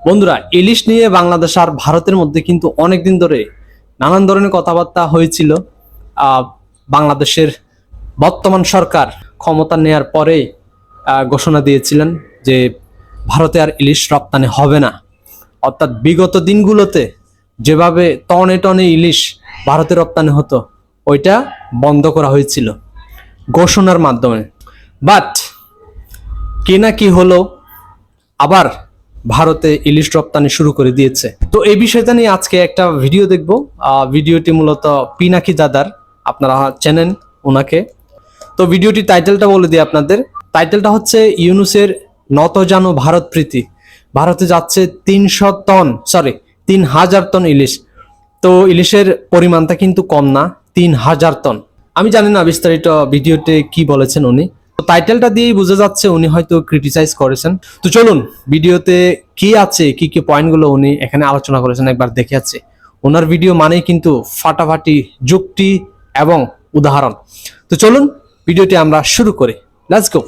বন্ধুরা, ইলিশ নিয়ে বাংলাদেশ আর ভারতের মধ্যে কিন্তু অনেকদিন ধরে নানান ধরনের কথাবার্তা হয়েছিল। বাংলাদেশের বর্তমান সরকার ক্ষমতা নেয়ার পরে ঘোষণা দিয়েছিলেন যে ভারতে আর ইলিশ রপ্তানি হবে না। অর্থাৎ বিগত দিনগুলোতে যেভাবে টনে টনে ইলিশ ভারতে রপ্তানি হতো ওইটা বন্ধ করা হয়েছিল ঘোষণার মাধ্যমে। বাট কি না কি হলো, আবার ভারতে ইলিশ রপ্তানি শুরু করে দিয়েছে। তো এই বিষয়টা নিয়ে আজকে একটা ভিডিও দেখব। ভিডিওটি মূলত পিনাকি দাদার, আপনারা চেনেন ওনাকে। তো ভিডিওটি টাইটেলটা বলে দিই আপনাদের। টাইটেলটা হচ্ছে ইউনুসের নত জানো ভারত প্রীতি। ভারতে যাচ্ছে 3,000 টন ইলিশ। তো ইলিশের পরিমাণটা কিন্তু কম না, 3,000 টন। আমি জানি না বিস্তারিত ভিডিওতে কি বলেছেন উনি। তো টাইটেলটা দিয়েই বোঝা যাচ্ছে উনি হয়তো ক্রিটিসাইজ করেছেন। তো চলুন ভিডিওতে কি আছে, কি কি পয়েন্টগুলো উনি এখানে আলোচনা করেছেন একবার দেখে আছে। ওনার ভিডিও মানেই কিন্তু ফাটাফাটি যুক্তি এবং উদাহরণ। তো চলুন ভিডিওটি আমরা শুরু করি। Let's go.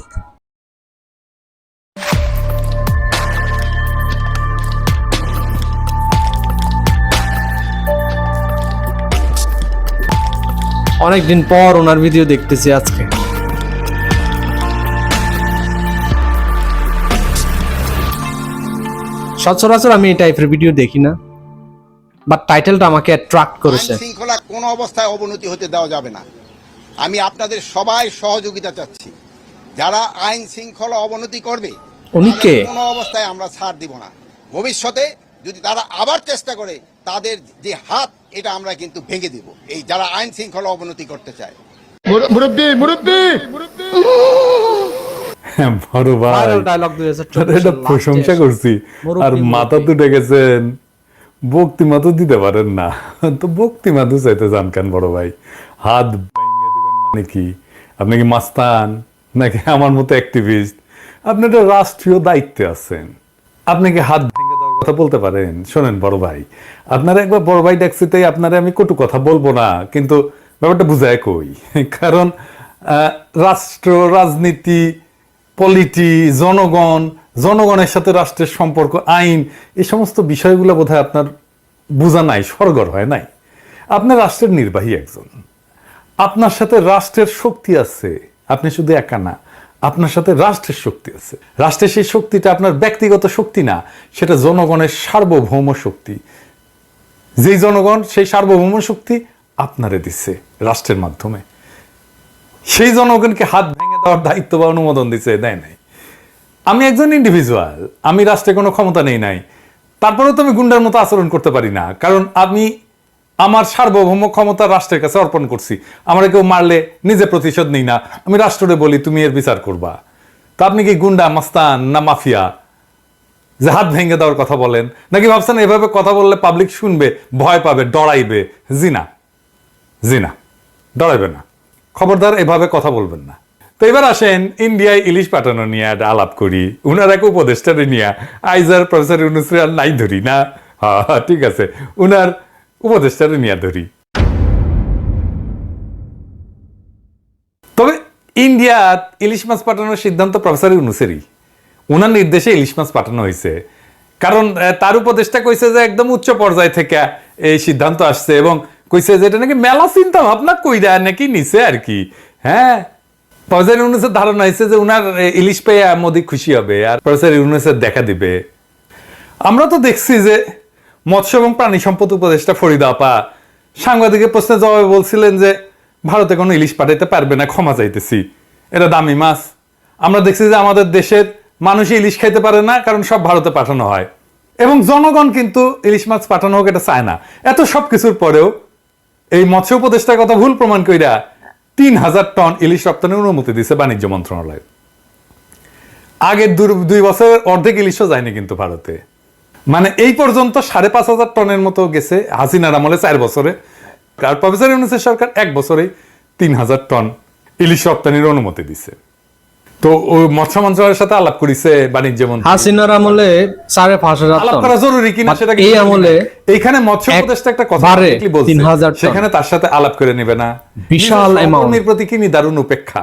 অনেকদিন পর ওনার ভিডিও দেখতেছি আজকে। সচরাচর আমি এই টাইপের ভিডিও দেখি না, বাট টাইটেলটা আমাকে অ্যাট্রাক্ট করেছে। শৃঙ্খলা কোনো অবস্থায় অবনতি হতে দেওয়া যাবে না। আমি আপনাদের সবাই সহযোগিতা চাচ্ছি। যারা আইন শৃঙ্খলা অবনতি করবে উনিকে কোনো অবস্থায় আমরা ছাড় দিব না। ভবিষ্যতে যদি তারা আবার চেষ্টা করে, তাদের যে হাত এটা আমরা কিন্তু ভেঙে দিব, এই যারা আইন শৃঙ্খলা অবনতি করতে চায়। মুরব্বি মুরব্বি বড় ভাই, এটা প্রশংসা করছি আর মাথা তুটে গেছেন, বক্তিমা তো দিতে পারেন না, তো বক্তিমা তো চাইতে যান কেন বড় ভাই? হাত ভেঙে দিবেন মানে কি? আপনি কি মাস্তান নাকি আমার মতো অ্যাক্টিভিস্ট? আপনি একটা রাষ্ট্রীয় দায়িত্বে আছেন, আপনি কি হাত ভেঙে দেওয়ার কথা বলতে পারেন? শোনেন বড় ভাই, আপনারা একবার বড় ভাই ডাকছি, তাই আপনারা আমি কটু কথা বলবো না, কিন্তু ব্যাপারটা বুঝায় কই। কারণ রাষ্ট্র, রাজনীতি, পলিটি, জনগণের সাথে রাষ্ট্রের সম্পর্ক, আইন, এই সমস্ত বিষয়গুলো বোধহয় আপনার বোঝা নাই, সরগর হয় নাই। আপনার রাষ্ট্রের নির্বাহী একজন, আপনার সাথে রাষ্ট্রের শক্তি আছে, আপনি শুধু একা না, আপনার সাথে রাষ্ট্রের শক্তি আছে। রাষ্ট্রের সেই শক্তিটা আপনার ব্যক্তিগত শক্তি না, সেটা জনগণের সার্বভৌম শক্তি। যেই জনগণ সেই সার্বভৌম শক্তি আপনারে দিচ্ছে রাষ্ট্রের মাধ্যমে, সেই জনগণকে হাত ভেঙে দেওয়ার দায়িত্ব বা অনুমোদন দিচ্ছে, দেয় নাই। আমি একজন ইন্ডিভিজুয়াল, আমি রাষ্ট্রে কোনো ক্ষমতা নেই নাই, তারপরেও তো আমি গুন্ডার মতো আচরণ করতে পারি না, কারণ আমি আমার সার্বভৌম ক্ষমতা রাষ্ট্রের কাছে অর্পণ করছি। আমার কেউ মারলে নিজে প্রতিশোধ নেই না, আমি রাষ্ট্রে বলি তুমি এর বিচার করবা। তো আপনি কি গুন্ডা, মাস্তান না মাফিয়া যে হাত ভেঙে দেওয়ার কথা বলেন? নাকি ভাবছেন এভাবে কথা বললে পাবলিক শুনবে, ভয় পাবে, ডরাইবে? জি না, ডরাইবে না। খবরদার এভাবে কথা বলবেন না। তো এবার আসেন ইন্ডিয়ায় ইলিশ পাঠানো নিয়ে একটা আলাপ করি। উনার এক উপদেষ্টারে নিয়ে, আইজার প্রফেসর ইউনুসের আর নাই ধরি না, হ্যাঁ ঠিক আছে, উনার উপদেষ্টারে নিয়ে ধরি। তবে ইন্ডিয়া ইলিশ মাছ পাঠানোর সিদ্ধান্ত প্রফেসর ইউনুসেরই, উনার নির্দেশে ইলিশ মাছ পাঠানো হয়েছে। কারণ তার উপদেষ্টা কইছে যে একদম উচ্চ পর্যায় থেকে এই সিদ্ধান্ত আসছে, এবং কইছে যে এটা নাকি মেলা চিন্তা ভাবনা কইরা নাকি নিছে আর কি। হ্যাঁ, প্রফেসর ইউনুসের ধারণা হয়েছে যে উনার ইলিশ পেয়ে মোদি খুশি হবে আর প্রফেসর ইউনুসের দেখা দিবে। আমরা তো দেখছি যে মৎস্য এবং প্রাণী সম্পদ উপদেষ্টা ফরিদা আপা সাংবাদিকের প্রশ্নের জবাবে বলছিলেন যে ভারতে কোনো ইলিশ পাঠাইতে পারবে না, ক্ষমা চাইতেছি, এটা দামি মাছ। আমরা দেখছি যে আমাদের দেশের মানুষ ইলিশ খাইতে পারে না, কারণ সব ভারতে পাঠানো হয়, এবং জনগণ কিন্তু ইলিশ মাছ পাঠানো হোক এটা চায় না। এত সবকিছুর পরেও এই মৎস্য উপদেষ্টার কথা ভুল প্রমাণ কইরা 3,000 টন ইলিশ রপ্তানির অনুমতি দিয়েছে বাণিজ্য মন্ত্রণালয়। আগের 2 বছরের অর্ধেক ইলিশও যায়নি কিন্তু ভারতে। মানে এই পর্যন্ত 5,500 টনের মতো গেছে হাসিনার আমলে 4 বছরে, আর প্রফেসর ইউনুসের সরকার 1 বছরে 3,000 টন ইলিশ রপ্তানির অনুমতি দিছে। তো ওই মৎস্য মন্ত্রণালয়ের সাথে আলাপ করেছে বাণিজ্য মন্ত্রী। হাসিনার আমলে 5,500 আলাপ করা জরুরি কিনা সেটা এই আমলে এইখানে মৎস্য উপদেষ্টা একটা কথা বলছে, 3,000 সেখানে তার সাথে আলাপ করে নেবে না? বিশাল অ্যামাউন্ট। প্রতি কি নিদারুণ উপেক্ষা।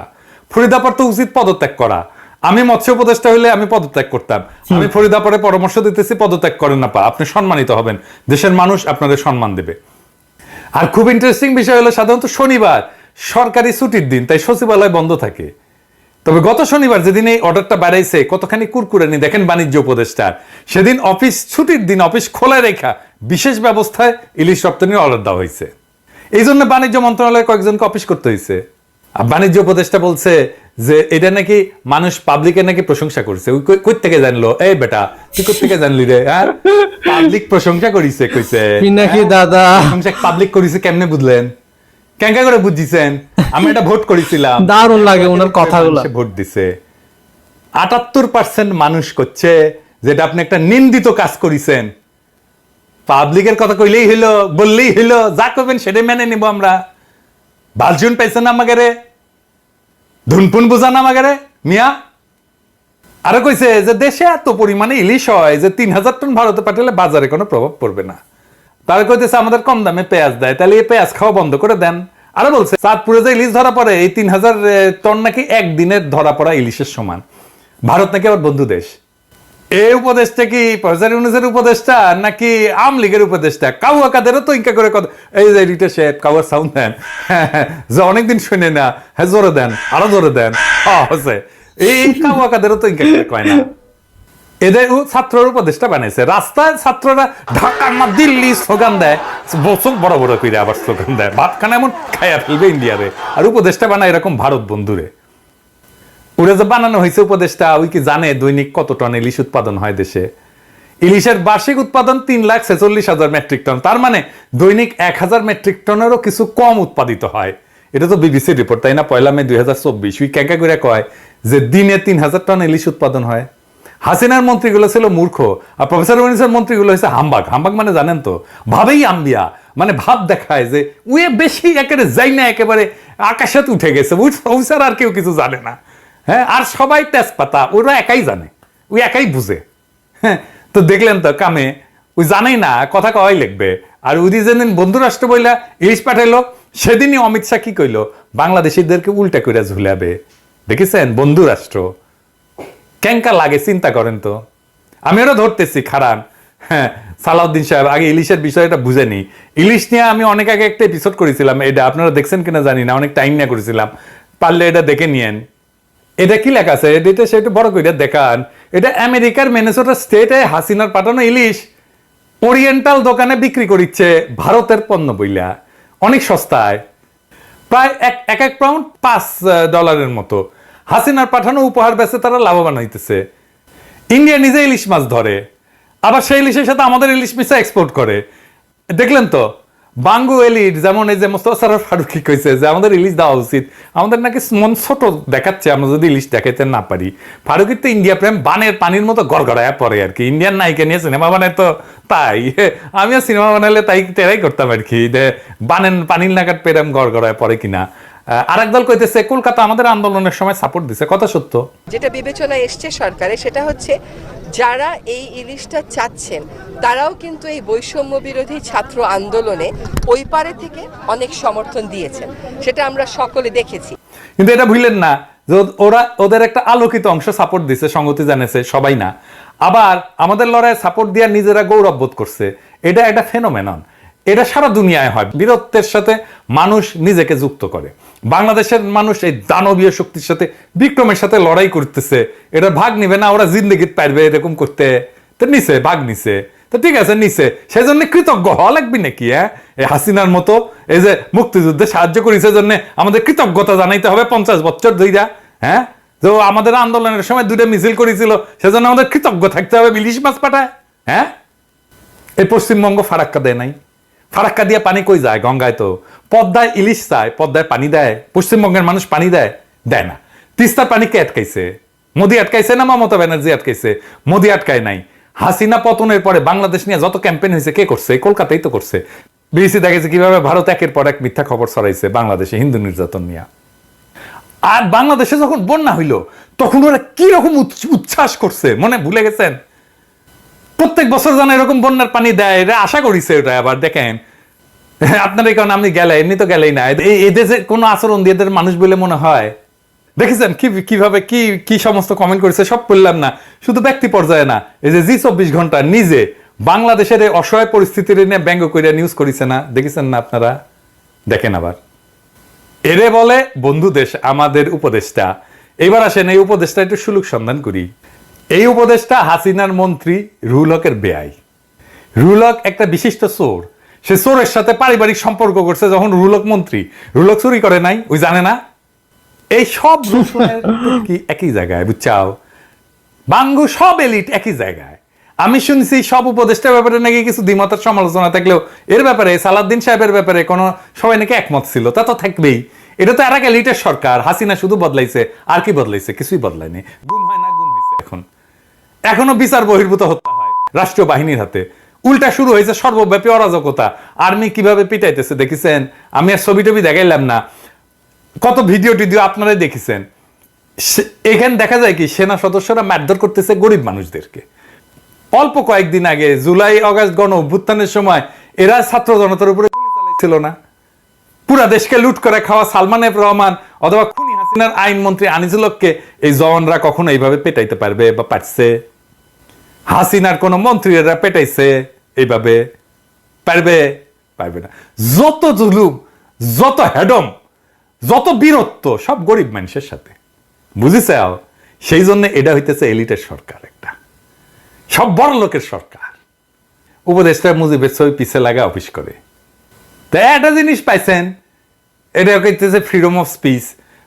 ফরিদাপার তো উচিত পদত্যাগ করা, আমি মৎস্য উপদেষ্টা হইলে আমি পদত্যাগ করতাম। আমি ফরিদা পরে পরামর্শ দিতেছি পদত্যাগ করেন না পা, আপনি সম্মানিত হবেন, দেশের মানুষ আপনাদের সম্মান দেবে। আর খুব ইন্টারেস্টিং বিষয় হলো সাধারণত শনিবার সরকারি ছুটির দিন, তাই সচিবালয় বন্ধ থাকে। তবে গত শনিবার যেদিন এই অর্ডারটা বাড়াইছে কতখানি কুরকুরানি দেখেন বাণিজ্য উপদেষ্টার, সেদিন অফিস ছুটির দিন অফিস খোলা রেখা বিশেষ ব্যবস্থায় ইলিশ রপ্তানির অর্ডার দেওয়া হয়েছে। এই জন্য বাণিজ্য মন্ত্রণালয়ে কয়েকজনকে অফিস করতে হয়েছে। আর বাণিজ্য উপদেষ্টা বলছে যে এটা নাকি মানুষ পাবলিকের নাকি প্রশংসা করছে। ওই কই থেকে জানলো? এই বেটা তুই কই থেকে জানলি রে? হ্যাঁ, পাবলিক প্রশংসা করিছে কইছে নাকি দাদা? প্রশংসা পাবলিক করিছে কেমনে বুঝলেন? কেঙ্কা করে বুঝিছেন? আমি এটা ভোট করেছিলাম। দারুণ লাগে ওনার কথাগুলো। ভোট দিছে 78% মানুষ করছে যেটা আপনি একটা নিন্দিত কাজ করেছেন। পাবলিকের কথা কইলেই হইলো, বললেই হইলো, যা করবেন সেটাই মেনে নিব আমরা। বালচুন পাইছেন আমাকে রে, ধুনপুন বুঝান আমাকে রে মিয়া। আরো কইছে যে দেশে এত পরিমাণে ইলিশ হয় যে 3000 টন ভারতে পাঠালে বাজারে কোনো প্রভাব পড়বে না। তারা কইতেছে আমাদের কম দামে পেঁয়াজ দেয়, তাহলে এই পেঁয়াজ খাওয়া বন্ধ করে দেন। আরো বলছে চাঁদপুরে যে ইলিশ ধরা পড়ে এই 3000 টন নাকি একদিনের ধরা পড়া ইলিশের সমান। ভারত নাকি আবার বন্ধু দেশ। এই উপদেশটা কি প্রফেসর ইউনূসের উপদেশটা নাকি আওয়ামী লীগের উপদেশটা? কাউয়া কাদেরও তো ইনকা করে কথা, এই যে এডিটর সাহেব কাউয়ার সাউন্ড দেন যে অনেকদিন শুনে না, হ্যাঁ জোরে দেন, আরো জোরে দেন। হচ্ছে এই কাউয়া কাদেরও তো ইনকা করে কয় না। এদের ছাত্রর উপদেশটা বানাইছে। রাস্তায় ছাত্ররা ঢাকা না দিল্লি স্লোগান দেয়, বছর বড় বড় করে আবার স্লোগান দেয়, ভাতখানা এমন খাইয়া ফেলবে ইন্ডিয়ারে। আর উপদেশটা বানায় এরকম ভারত বন্ধুরে। ওরা যে বানানো হয়েছে উপদেশটা, ওই কি জানে দৈনিক কত টন ইলিশ উৎপাদন হয় দেশে? ইলিশের বার্ষিক উৎপাদন 3,46,000 মেট্রিক টন। তার মানে দৈনিক 1000 মেট্রিক টনেরও কিছু কম উৎপাদিত হয়। এটা তো বিবিসির রিপোর্ট, তাই না? 1 মে 2024 উই ক্যাঁকা করে কয় যে দিনে 3000 টন ইলিশ উৎপাদন হয়। হাসিনার মন্ত্রীগুলো ছিল মূর্খ, আর প্রফেসর ইউনূসের মন্ত্রীগুলো হয়েছে হাম্বাগ। হাম্বাগ মানে জানেন তো, ভাবেই আম্বিয়া, মানে ভাব দেখায় যে উয়ে বেশি একেবারে যাই না, একেবারে আকাশে উঠে গেছে, ওই আর কেউ কিছু জানে না। হ্যাঁ, আর সবাই তেজপাতা, ওরা একাই জানে, ওই একাই বুঝে। হ্যাঁ, তো দেখলেন তো কামে, ওই জানেই না, কথা কওয়াই লিখবে। আর ওই যেদিন বন্ধু রাষ্ট্র বইলা ইলিশ পাঠাইলো, সেদিনই অমিত শাহ কি কইলো? বাংলাদেশিদেরকে উল্টা করে ঝুলাবে। দেখেছেন বন্ধু রাষ্ট্র কেঙ্কা লাগে, চিন্তা করেন তো। আমি ওরা ধরতেছি খারান। হ্যাঁ, সালাউদ্দিন সাহেব আগে ইলিশের বিষয়টা বুঝেনি। ইলিশ নিয়ে আমি অনেক আগে একটা এপিসোড করেছিলাম, এটা আপনারা দেখছেন কিনা জানি না, অনেক টাইম নিয়ে করেছিলাম, পারলে এটা দেখে নিয়েন। এটা কি লেখা আছে এটা সেটা বড় করে দেখান। এটা আমেরিকার মিনেসোটা স্টেটে হাসিনার পাঠানো ইলিশ ওরিয়েন্টাল দোকানে বিক্রি করিচ্ছে ভারতের পণ্য বইলা, অনেক সস্তায়, প্রায় এক পাউন্ড $5 মতো। হাসিনার পাঠানো উপহার বেচে তারা লাভবান হইতেছে। ইন্ডিয়া নিজে ইলিশ মাছ ধরে, আবার সেই ইলিশের সাথে আমাদের ইলিশ মিশা এক্সপোর্ট করে। দেখলেন তো বাঙ্গু এলিট, যেমন এই যে মোস্তফা সরোয়ার ফারুকী কইছে যে আমাদের ইলিশ দেওয়া উচিত, আমাদের নাকি মন ছোট দেখাচ্ছে আমরা যদি ইলিশ দেখাইতে না পারি। ফারুকির তো ইন্ডিয়া প্রেম বানের পানির মতো গড়গড়ায় পড়ে আর কি। ইন্ডিয়ান নায়িকা নিয়ে সিনেমা বানায় তো তাই, আমিও সিনেমা বানালে তাই তেরাই করতাম আর কি, বানের পানির নাগাদ প্রেম গড়গড়ায় পড়ে কিনা। আরেক দল কইতেছে কলকাতা আমাদের আন্দোলনের সময় সাপোর্ট দিছে, কথা সত্য। যেটা বিবেচনায় এসছে সরকারে সেটা হচ্ছে যারা এই ইলিশটা চাচ্ছেন তারাও কিন্তু এই বৈষম্য বিরোধী ছাত্র আন্দোলনে ওই পারে থেকে অনেক সমর্থন দিয়েছেন, সেটা আমরা সকলে দেখেছি। কিন্তু এটা ভুলেন না যে ওরা ওদের একটা আলোকিত অংশ সাপোর্ট দিছে, সংগতি জানেছে, সবাই না। আবার আমাদের লড়াইয়ে সাপোর্ট দিয়ে নিজেরা গৌরব বোধ করছে। এটা একটা ফেনোমেনন, এটা সারা দুনিয়ায় হয়। বীরত্বের সাথে মানুষ নিজেকে যুক্ত করে। বাংলাদেশের মানুষ এই দানবীয় শক্তির সাথে বিক্রমের সাথে লড়াই করতেছে, এটা ভাগ নিবে না, ওরা জিন্দগিত পারবে এরকম করতে, তো নিছে, ভাগ নিছে, তো ঠিক আছে নিছে, সেই জন্য কৃতজ্ঞ হওয়া লাগবে নাকি? হ্যাঁ, এই হাসিনার মতো এই যে মুক্তিযুদ্ধে সাহায্য করেছে জন্য আমাদের কৃতজ্ঞতা জানাইতে হবে 50 বছর ধইরা? হ্যাঁ, যে আমাদের আন্দোলনের সময় 2টা মিছিল করেছিল সেজন্য আমাদের কৃতজ্ঞ থাকতে হবে, ইলিশ মাছ পাঠায়? হ্যাঁ, এই পশ্চিমবঙ্গ ফারাক্কা দেয় নাই। ফারাক্কা দিয়ে পানি কই যায়? গঙ্গায়। তো পদ্মায় ইলিশ চায়, পদ্মায় পানি দেয়? পশ্চিমবঙ্গের মানুষ পানি দেয়? দেয় না। তিস্তার পানি কে আটকাইছে? মোদি আটকাইছে না মমতা ব্যানার্জি আটকাইছে? মোদি আটকায় নাই। হাসিনা পতনের পরে বাংলাদেশ নিয়ে যত ক্যাম্পেইন হয়েছে কে করছে? কলকাতাই তো করছে। বিবিসি দেখেছে কিভাবে ভারত একের পর এক মিথ্যা খবর ছড়াইছে বাংলাদেশে হিন্দু নির্যাতন নিয়ে। আর বাংলাদেশে যখন বন্যা হইল তখন ওরা কি রকম উচ্ছ্বাস করছে, মনে ভুলে গেছেন? প্রত্যেক বছর যেন এরকম বন্যার পানি দেয়, এটা আশা করিছে। ওটা আবার দেখেন আপনার এই কারণে আপনি গেলে, এমনি তো গেলেই না, এই দেশে কোনো আচরণ দিয়ে এদের মানুষ বলে মনে হয়? দেখেছেন কিভাবে কি কি সমস্ত কমেন্ট করেছে, সব পড়লাম না, শুধু ব্যক্তি পর্যায়ে না, এই যে জি24 ঘন্টা নিজে বাংলাদেশের এই অসহায় পরিস্থিতির নিয়ে ব্যঙ্গ করে নিউজ করেছে না, দেখেছেন না আপনারা? দেখেন আবার, এরে বলে বন্ধু দেশ আমাদের উপদেষ্টা। এবার আসেন এই উপদেষ্টা একটু সুলুক সন্ধান করি। এই উপদেষ্টা হাসিনার মন্ত্রী রুহুল হকের বেয়াই। রুহুল হক একটা বিশিষ্ট চোর, সে চোরের সাথে পারিবারিক সম্পর্ক করছে যখন রুহুল হক মন্ত্রী। রুহুল হক চুরি করে নাই, ওই জানে না? এই সব কি একই জায়গায়, বুঝছাও? বাঙ্গু সব এলিট একই জায়গায়। আমি শুনছি সব উপদেষ্টার ব্যাপারে নাকি কিছু দ্বিমতের সমালোচনা থাকলেও এর ব্যাপারে সালাউদ্দিন সাহেবের ব্যাপারে কোনো সবাই নাকি একমত ছিল। তা তো থাকবেই, এটা তো এরাক এলিটের সরকার। হাসিনা শুধু বদলাইছে, আর কি বদলাইছে? কিছুই বদলায়নি। গুম হয় না, গুম হয়েছে। এখনো বিচার বহির্ভূত হত্যা হয় রাষ্ট্রীয় বাহিনীর হাতে। উল্টা শুরু হয়েছে সর্বব্যাপী অরাজকতা। আর্মি কিভাবে পিটাইতেছে দেখেছেন? আমি আর ছবি টবি দেখাইলাম না, কত ভিডিও টিডিও আপনারাই দেখেছেন। এখানে দেখা যায় কি সেনা সদস্যরা মারধর করতেছে গরিব মানুষদেরকে। অল্প কয়েকদিন আগে জুলাই আগস্ট গণ অভ্যুত্থানের সময় এরা ছাত্র জনতার উপরে গুলি চালাইছিল না? পুরা দেশকে লুট করে খাওয়া সালমান এফ রহমান অথবা খুনি হাসিনার আইনমন্ত্রী আনিসুল হককে এই জওয়ানরা কখনো এইভাবে পেটাইতে পারবে বা পারছে? হাসিনার কোন মন্ত্রীরা পেটাইছে এইভাবে? পারবে? পারবে না। যত জুলুম, যত হেডম, যত বীরত্ব সব গরিব মানুষের সাথে, বুঝেছে? সেই জন্য এটা হইতেছে এলিটের সরকার, একটা সব বড় লোকের সরকার। উপদেষ্টা মুজিবের ছবি পিছে লাগা অফিস করে। তাই একটা জিনিস পাইছেন, এটা হইতেছে ফ্রিডম অফ স্পিচ।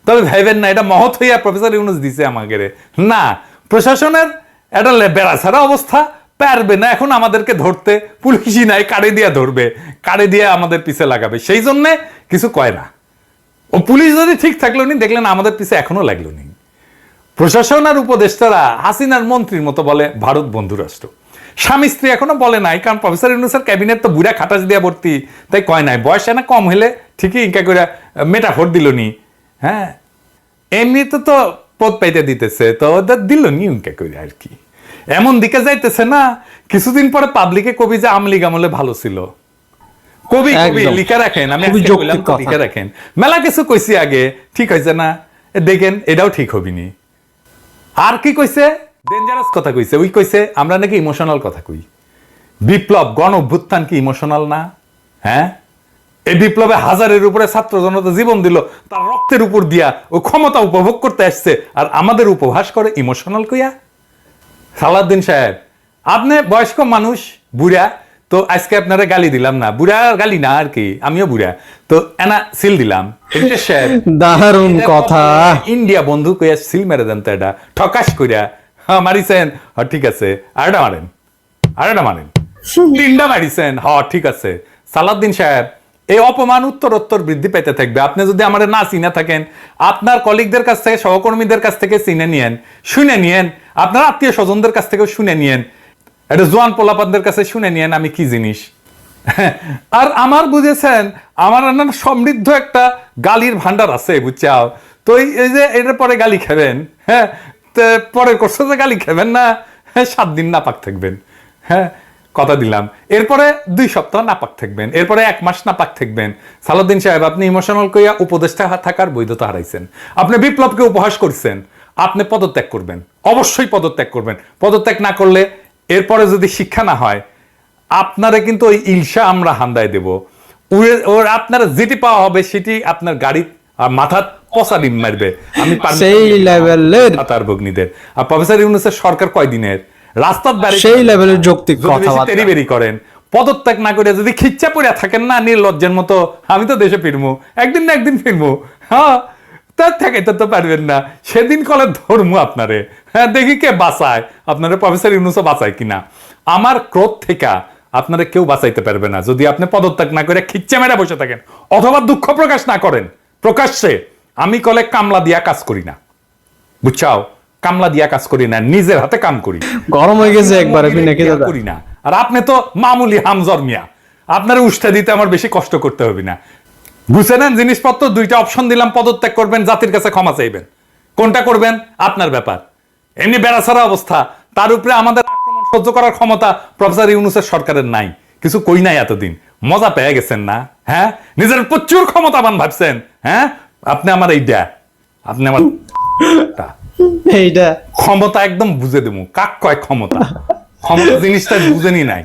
তবে ভাইবেন না এটা মহৎ হইয়া প্রফেসর ইউনূস দিছে আমাকে, না, প্রশাসনের একটা বেড়া ছাড়া অবস্থা, পারবে না এখন আমাদেরকে ধরতে। পুলিশই নাই, কাড়ে দিয়া ধরবে, কাড়ে দিয়ে আমাদের পিছে লাগাবে। সেই জন্য কিছু কয় না। ও পুলিশ যদি ঠিক থাকলো নি, দেখলেন আমাদের পিছে এখনো লাগলো নি। প্রশাসন আর উপদেষ্টারা হাসিনার মন্ত্রীর মতো বলে ভারত বন্ধু রাষ্ট্র। স্বামী স্ত্রী এখনো বলে নাই, কারণ প্রফেসর ইউনূসের ক্যাবিনেট তো বুড়া খাটাস দিয়া ভর্তি, তাই কয় নাই। বয়স না কম হলে ঠিকই ইনকা করে মেটাফোর দিল নি। হ্যাঁ, এমনিতে তো পদ পাইতে দিতেছে, তো ওদের দিল নি ইনকা করে আর কি। এমন দিকে যাইতেছে না, কিছুদিন পরে পাবলিকে কবি যে আমলিগ আমলে ভালো ছিল। কবি কবি লিখে রাখেন, আমি লিখে রাখেন। মেলা কিছু কইছি আগে, ঠিক হয়েছে না? দেখেন এটাও ঠিক হবিনি। আর কি কইছে? ডেঞ্জারাস কথা কইছে। ওই কইছে আমরা নাকি ইমোশনাল কথা কই। বিপ্লব গণ অভ্যুত্থান কি ইমোশনাল না? হ্যাঁ, এই বিপ্লবে হাজারের উপরে ছাত্র জনতা জীবন দিল, তার রক্তের উপর দিয়া ও ক্ষমতা উপভোগ করতে আসছে, আর আমাদের উপহাস করে ইমোশনাল কইয়া। সালাউদ্দিন সাহেব, আপনি বয়স্ক মানুষ, বুড়া, তো আজকে আপনারা গালি দিলাম না, বুড়া গালি না আর কি, আমিও বুড়া, তো এনা সিল দিলাম। দারুণ কথা। ইন্ডিয়া বন্ধু কইয়া সিল মেরে দেন তো, এটা ঠকাস কইরা মারিছেন। ঠিক আছে, আরেকটা মারেন, আরেকটা মারেন, তিনটা মারিছেন। ঠিক আছে সালাউদ্দিন সাহেব, এই অপমান উত্তরোত্তর বৃদ্ধি পেতে থাকবে। আপনি যদি আমার না চিনে থাকেন, আপনার কলিগদের কাছ থেকে, সহকর্মীদের কাছ থেকে চিনে নিয়েন, শুনে নিয়েন, আপনার আত্মীয় স্বজনদের কাছ থেকে শুনে নিয়েন, এটা জোয়ান পোলাপানদের কাছে শুনে নিয়েন আমি কি জিনিস। আর আমার বুঝেছেন, আমার সমৃদ্ধ একটা গালির ভান্ডার আছে, বুঝছাও তো? এই যে এটার পরে গালি খাবেন, হ্যাঁ, পরের কোর্সে যে গালি খাবেন না, 7 দিন নাপাক থাকবেন। হ্যাঁ, কথা দিলাম। এরপরে 2 সপ্তাহ নাপাক থাকবেন, এরপরে 1 মাস নাপাক থাকবেন। সালাউদ্দিন সাহেব, আপনি ইমোশনাল কইয়া উপদেষ্টা থাকার বৈধতা হারাইছেন। আপনি বিপ্লবকে উপহাস করছেন। আপনি পদত্যাগ করবেন, অবশ্যই পদত্যাগ করবেন। পদত্যাগ না করলে এরপরে যদি শিক্ষা না হয়, আপনারা কিন্তু ওই ইলশা আমরা হান্দায় দেব। ওর আপনারা যেটি পাওয়া হবে সেটি আপনার গাড়ি আর মাথার পচা ডিম মারবে। আমি সেই লেভেলের তার ভগ্নীদের। আর প্রফেসর ইউনূসের সরকার কয়দিনের রাস্তার বাড়ি, সেই লেভেলের যৌক্তিক কথাবার্তা তেরিবেরি করেন। পদত্যাগ না করে যদি খিচ্চা পড়ে থাকেন না নির্লজ্জের মতো, আমি তো দেশে ফিরবো, একদিন না একদিন ফিরবো। হ্যাঁ, তার থেকে তো পারবেন না, সেদিন কলে ধর্ম আপনারে। হ্যাঁ, দেখি কে বাঁচায় আপনারা, প্রফেসর ইউনূসও বাঁচায় কিনা। আমার ক্রোধ থেকে আপনারা কেউ বাঁচাইতে পারবে না যদি আপনি পদত্যাগ না করে খিচ্চা মেরা বসে থাকেন, অথবা দুঃখ প্রকাশ না করেন প্রকাশ্যে। আমি কলে কামলা দিয়া কাজ করি না, বুঝছাও? কামলা দিয়া কাজ করি না, নিজের হাতে কাম করি। গরম হয়ে গেছে একবারে করি না। আর আপনি তো মামুলি হামজর মিয়া, আপনার উষ্ঠা দিতে আমার বেশি কষ্ট করতে হবে না। বুঝে নেন জিনিসপত্র। 2টা অপশন দিলাম, পদত্যাগ করবেন, জাতির কাছে ক্ষমা চাইবেন। কোনটা করবেন আপনার ব্যাপার। এমনি বেড়াছাড়া অবস্থা, তার উপরে আমাদের আক্রমণ সহ্য করার ক্ষমতা প্রফেসর ইউনূসের সরকারের নাই। কিছু কই নাই এতদিন, মজা পেয়ে গেছেন না? হ্যাঁ, নিজের প্রচুর ক্ষমতাবান ভাবছেন। হ্যাঁ, আপনি আমার এইটা, আপনি আমার এইটা ক্ষমতা একদম বুঝে দেবো, কাক কয় ক্ষমতা, ক্ষমতা জিনিসটা বুঝেনি নাই।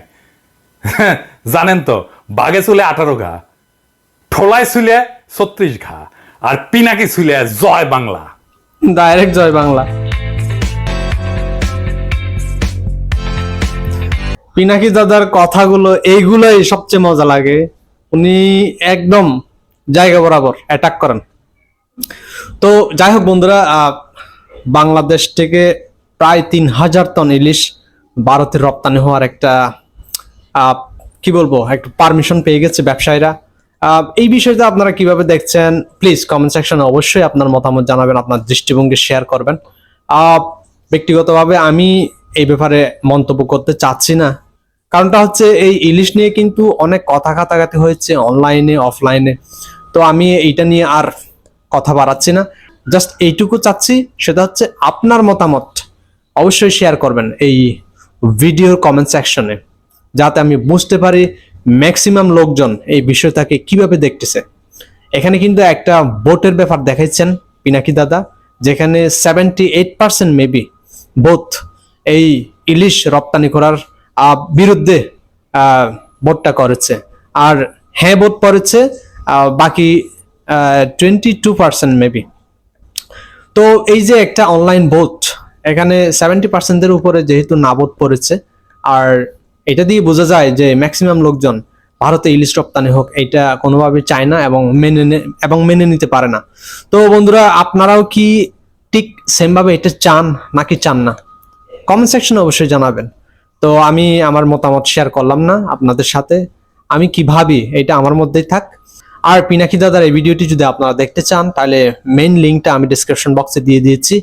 জানেন তো, বাঘে চুলে 18 ঘা, ঠোলায় চুলে 36 ঘা, আর পিনাকি চুলে জয় বাংলা। ডাইরেক্ট জয় বাংলা। পিনাকি দাদার কথাগুলো এইগুলোই সবচেয়ে মজা লাগে। উনি একদম জায়গা বরাবর অ্যাটাক করেন। তো যাই হোক বন্ধুরা, বাংলাদেশ থেকে প্রায় 3000 টন ইলিশ ভারতে রপ্তানি হওয়ার একটা কি বলবো, একটা পারমিশন পেয়ে গেছে ব্যবসায়ীরা। এই বিষয়টা আপনারা কিভাবে দেখছেন প্লিজ কমেন্ট সেকশনে অবশ্যই আপনার মতামত জানাবেন, আপনার দৃষ্টিভঙ্গি শেয়ার করবেন। ব্যক্তিগতভাবে আমি এই ব্যাপারে মন্তব্য করতে চাচ্ছি না, কারণটা হচ্ছে এই ইলিশ নিয়ে কিন্তু অনেক কথা কাটাকাটি হয়েছে অনলাইনে অফলাইনে। তো আমি এইটা নিয়ে আর কথা বাড়াচ্ছি না, জাস্ট এইটুকু চাচ্ছি, সেটা হচ্ছে আপনার মতামত অবশ্যই শেয়ার করবেন এই ভিডিওর কমেন্ট সেকশনে, যাতে আমি বুঝতে পারি ম্যাক্সিমাম লোকজন এই বিষয়টাকে কিভাবে দেখতেছে। এখানে কিন্তু একটা ভোটের ব্যাপার দেখাইছেন পিনাকি দাদা, যেখানে 78% মেবি ভোট এই ইলিশ রপ্তানি করার বিরুদ্ধে ভোটটা করেছে, আর হ্যাঁ ভোট পড়েছে বাকি 22% মেবি। তো এই যে একটা অনলাইন ভোট, এখানে 70%-এর উপরে যেহেতু না ভোট পড়েছে, আর এটা দিয়ে বোঝা যায় যে ম্যাক্সিমাম লোকজন ভারতে ইলিশ রপ্তানি হোক এটা কোনোভাবে চায় না এবং মেনে নিতে পারে না। তো বন্ধুরা, আপনারাও কি ঠিক সেম ভাবে এটা চান নাকি চান না, কমেন্ট সেকশনে অবশ্যই জানাবেন। তো আমি আমার মতামত শেয়ার করলাম না আপনাদের সাথে, আমি কি ভাবি এটা আমার মধ্যেই থাক। আর পিনাকি দাদার এই ভিডিওটি যদি আপনারা দেখতে চান তাহলে মেইন লিঙ্কটা আমি ডেসক্রিপশন বক্সে দিয়ে দিয়েছি,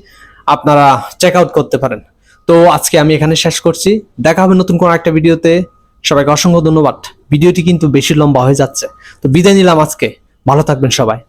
আপনারা চেক আউট করতে পারেন। তো আজকে আমি এখানে শেষ করছি, দেখা হবে নতুন কোনো একটা ভিডিওতে। সবাইকে অসংখ্য ধন্যবাদ। ভিডিওটি কিন্তু বেশি লম্বা হয়ে যাচ্ছে, তো বিদায় নিলাম আজকে। ভালো থাকবেন সবাই।